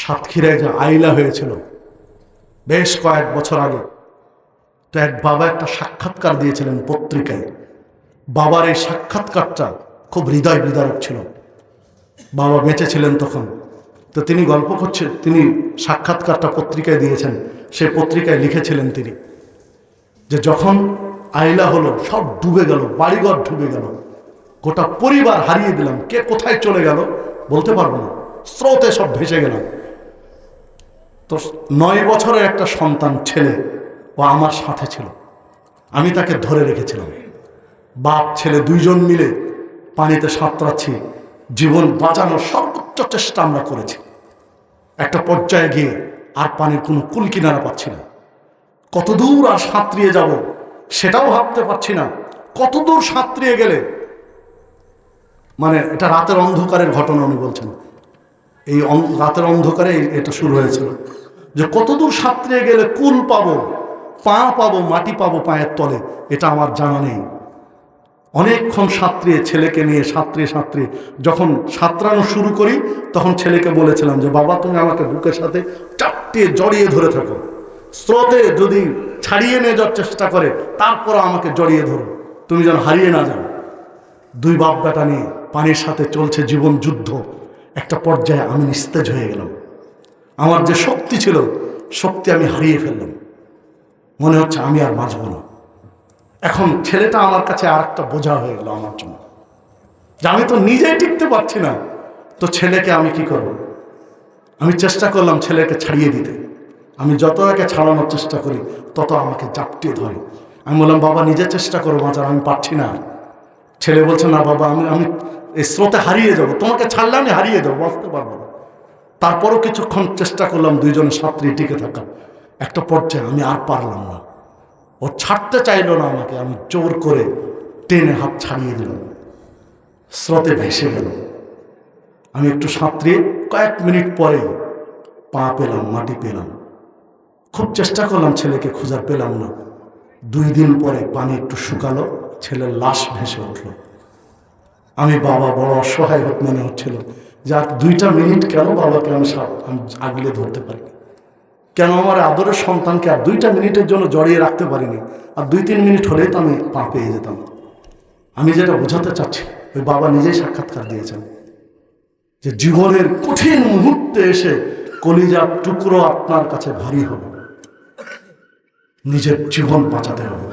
সাতক্ষীরায় যে আইলা হয়েছিল বেশ কয়েক বছর আগে, তো এক বাবা একটা সাক্ষাৎকার দিয়েছিলেন পত্রিকায়। বাবার এই সাক্ষাৎকারটা খুব হৃদয় বিদারক ছিল। বাবা বেঁচে ছিলেন তখন, তো তিনি গল্প করছে, তিনি সাক্ষাৎকারটা পত্রিকায় দিয়েছেন। সেই পত্রিকায় লিখেছিলেন তিনি যে যখন আইলা হলো সব ডুবে গেল, বাড়িঘর ডুবে গেল, গোটা পরিবার হারিয়ে দিলাম, কে কোথায় চলে গেল বলতে পারবো না, স্রোতে সব ভেসে গেলাম। তো 9 বছরের একটা সন্তান ছেলে ও আমার সাথে ছিল, আমি তাকে ধরে রেখেছিলাম। বাপ ছেলে দুইজন মিলে পানিতে সাঁতরাচ্ছি, জীবন বাঁচানোর সর্বোচ্চ চেষ্টা আমরা করেছি। একটা পর্যায়ে গিয়ে আর পানির কোনো কুল কিনারা পাচ্ছি না, কতদূর আর সাঁতরিয়ে যাব সেটাও ভাবতে পারছি না। কতদূর সাঁতরিয়ে গেলে, মানে এটা রাতের অন্ধকারের ঘটনা উনি বলছেন, এই রাতের অন্ধকারে এটা শুরু হয়েছিল যে কতদূর সাঁতরিয়ে গেলে কুল পাবো, পা পাবো, মাটি পাবো পায়ের তলে, এটা আমার জানা নেই। অনেকক্ষণ সাঁতরিয়ে ছেলেকে নিয়ে সাঁতরিয়ে যখন সাঁতরানো শুরু করি, তখন ছেলেকে বলেছিলাম যে বাবা তুমি আমাকে বুকের সাথে চাপটিয়ে জড়িয়ে ধরে থাকো, স্রোতে যদি ছাড়িয়ে নিয়ে যাওয়ার চেষ্টা করে তারপর আমাকে জড়িয়ে ধরো, তুমি যেন হারিয়ে না যাও। দুই বাপ বেটা নিয়ে পানির সাথে চলছে জীবন যুদ্ধ। একটা পর্যায়ে আমি নিস্তেজ হয়ে গেলাম, আমার যে শক্তি ছিল শক্তি আমি হারিয়ে ফেললাম, মনে হচ্ছে আমি আর বাঁচব না। এখন ছেলেটা আমার কাছে আর একটা বোঝা হয়ে গেল আমার জন্য, যে আমি তো নিজেই টিকতে পারছি না, তো ছেলেকে আমি কি করব? আমি চেষ্টা করলাম ছেলেকে ছাড়িয়ে দিতে। আমি যত একে ছাড়ানোর চেষ্টা করি তত আমাকে জাপটিয়ে ধরে। আমি বললাম বাবা নিজে চেষ্টা করো বাঁচার, আমি পারছি না। ছেলে বলছে না বাবা আমি এই স্রোতে হারিয়ে যাব, তোমাকে ছাড়লে আমি হারিয়ে যাবো, বাঁচতে পারবো না। তারপরও কিছুক্ষণ চেষ্টা করলাম দুইজনে সাঁতরিয়ে টিকে থাকা। একটা পর্যায়ে আমি আর পারলাম না, ও ছাড়তে চাইলো না আমাকে, আমি জোর করে টেনে হাত ছাড়িয়ে দিলাম, স্রোতে ভেসে গেল। আমি একটু সাঁতরিয়ে কয়েক মিনিট পরে পা পেলাম, মাটি পেলাম। খুব চেষ্টা করলাম ছেলেকে খোঁজার, পেলাম না। 2 দিন পরে পানি একটু শুকালো, ছেলের লাশ ভেসে উঠল। আমি বাবা বড় অসহায় মনে হচ্ছিল, যার 2টা মিনিট কেন বাবাকে আমি আগলে ধরতে পারিনি, কেন আমার আদরের সন্তানকে আর 2টা মিনিটের জন্য জড়িয়ে রাখতে পারিনি। আর 2-3 মিনিট হলেই তো আমি পা পেয়ে যেতাম। আমি যেটা বোঝাতে চাচ্ছি, ওই বাবা নিজেই সাক্ষাৎকার দিয়েছেন যে জীবনের কঠিন মুহূর্তে এসে কলিজার টুকরো আপনার কাছে ভারী হবে, নিজের জীবন বাঁচাতে হবে।